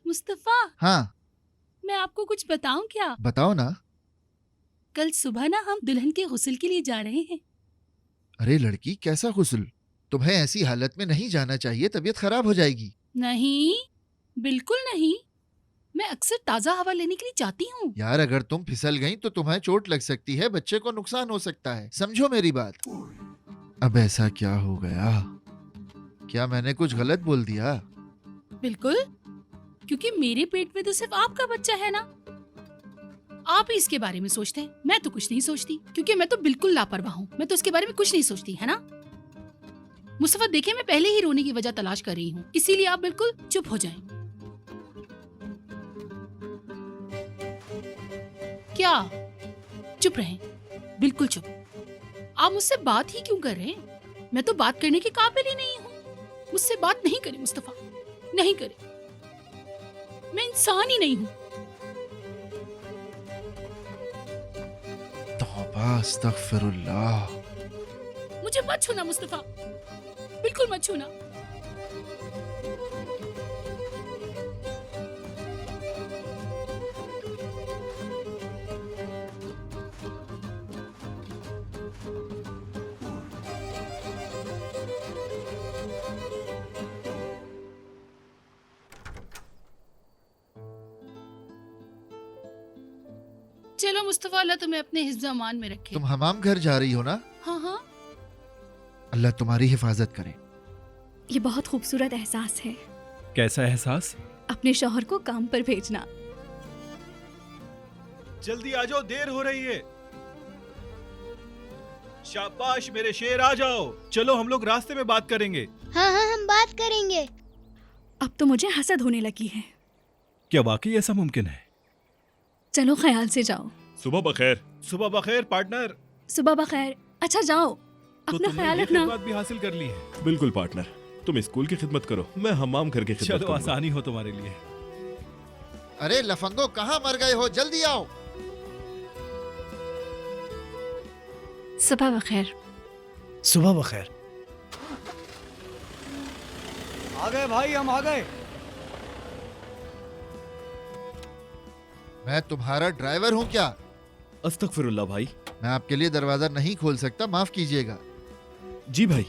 मुस्तफा, हाँ मैं आपको कुछ बताऊं क्या? बताओ ना। कल सुबह ना हम दुल्हन के गुस्ल के लिए जा रहे हैं। अरे लड़की, कैसा गुस्ल? तुम्हें ऐसी हालत में नहीं जाना चाहिए, तबीयत खराब हो जाएगी। नहीं, बिल्कुल नहीं। मैं अक्सर ताजा हवा लेने के लिए जाती हूँ। यार, अगर तुम फिसल गई तो तुम्हें चोट लग सकती है, बच्चे को नुकसान हो सकता है, समझो मेरी बात। अब ऐसा क्या हो गया? क्या मैंने कुछ गलत बोल दिया? बिल्कुल, क्योंकि मेरे पेट में तो सिर्फ आपका बच्चा है ना। आप ही इसके बारे में सोचते हैं, मैं तो कुछ नहीं सोचती, क्योंकि मैं तो बिल्कुल लापरवाह हूँ। मैं तो इसके बारे में कुछ नहीं सोचती, है ना? मुस्तफा देखिए, मैं पहले ही रोने की वजह तलाश कर रही हूँ, इसीलिए आप बिल्कुल चुप हो जाएं। क्या? चुप रहें, बिल्कुल चुप। आप मुझसे बात ही क्यों कर रहे हैं? मैं तो बात करने के काबिल ही नहीं हूँ। मुझसे बात नहीं करें मुस्तफा, नहीं करें। मैं इंसान ही नहीं हूँ। तौबा, अस्तगफिरुल्लाह। मुझे मत छूना मुस्तफा, बिल्कुल मत छूना। चलो मुस्तफा, अल्लाह तुम्हें अपने हिफ्ज़-ए-अमान में रखे। तुम हमाम घर जा रही हो ना? हाँ हाँ। अल्लाह तुम्हारी हिफाजत करे। ये बहुत खूबसूरत एहसास है, कैसा एहसास? अपने शौहर को काम पर भेजना। जल्दी आ जाओ, देर हो रही है। शाबाश मेरे शेर, आ जाओ। चलो हम लोग रास्ते में बात करेंगे। हाँ हाँ, हम बात करेंगे। अब तो मुझे हसद होने लगी है। क्या वाकई ऐसा मुमकिन है? चलो ख्याल से जाओ। सुबह बखैर। सुबह बखैर पार्टनर। सुबह बखैर। अच्छा जाओ, तो अपना तुमने ख्याल ये रखना। खिदमत भी हासिल कर ली है। बिल्कुल पार्टनर, तुम स्कूल की खिदमत करो, मैं हमाम घर की खिदमत चलो, करूंगा। आसानी हो तुम्हारे लिए। अरे लफंगो, कहाँ मर गए हो? जल्दी आओ। सुबह बखैर। सुबह बखैर। आ गए भाई, हम आ गए। मैं तुम्हारा ड्राइवर हूँ क्या? अस्तगफिरुल्लाह भाई। मैं आपके लिए दरवाजा नहीं खोल सकता, माफ कीजिएगा। जी भाई।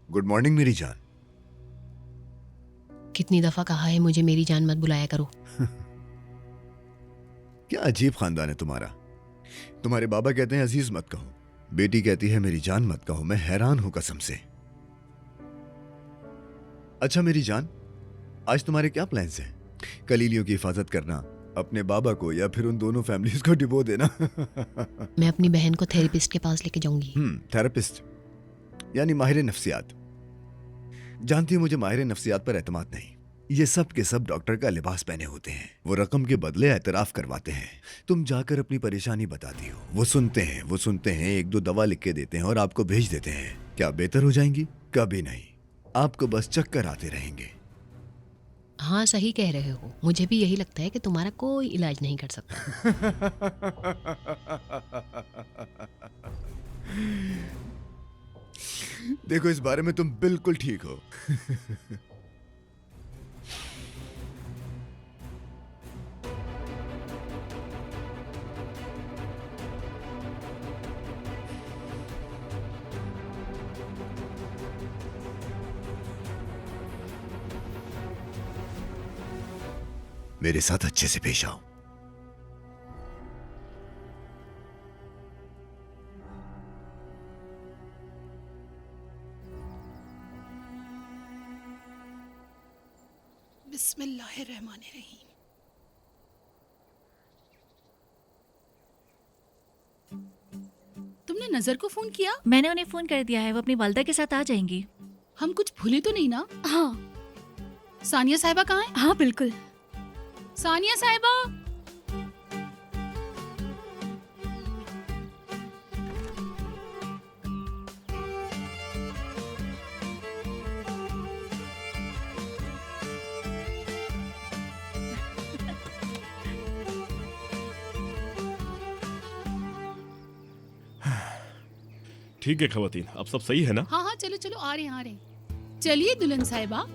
गुड मॉर्निंग मेरी जान। कितनी दफा कहा है मुझे मेरी जान मत बुलाया करो। क्या अजीब खानदान है तुम्हारा। तुम्हारे बाबा कहते हैं अजीज मत कहो, बेटी कहती है मेरी जान मत कहो। मैं हैरान हूं कसम से। अच्छा मेरी जान, आज तुम्हारे क्या प्लान्स हैं? कलीलियों की हिफाजत करना, अपने बाबा को, या फिर उन दोनों फैमिलीज को डिबो देना? मैं अपनी बहन को थेरेपिस्ट के पास लेके जाऊंगी। थेरेपिस्ट यानी माहिर नफ्सियात। जानती हो, मुझे माहिर नफ्सियात पर एतमाद नहीं। ये सब के सब डॉक्टर का लिबास पहने होते हैं। वो रकम के बदले एतराफ करवाते हैं। तुम जाकर अपनी परेशानी बताती हो, वो सुनते हैं, एक दो दवा लिख के देते हैं और आपको भेज देते हैं। क्या बेहतर हो जाएंगी? कभी नहीं, आपको बस चक्कर आते रहेंगे। हाँ सही कह रहे हो, मुझे भी यही लगता है कि तुम्हारा कोई इलाज नहीं कर सकता। देखो, इस बारे में तुम बिल्कुल ठीक हो। मेरे साथ अच्छे से पेश आओ। बिस्मिल्लाहिर्रहमानिर्रहीम। तुमने नजर को फोन किया? मैंने उन्हें फोन कर दिया है, वो अपनी वालदा के साथ आ जाएंगी। हम कुछ भूले तो नहीं ना? हाँ सानिया साहिबा कहाँ है? हाँ बिल्कुल। सानिया साहिबा, ठीक है खवातीन, अब सब सही है ना? हाँ हाँ, चलो चलो, आ रहे हैं आ रहे हैं। चलिए दुल्हन साहिबा।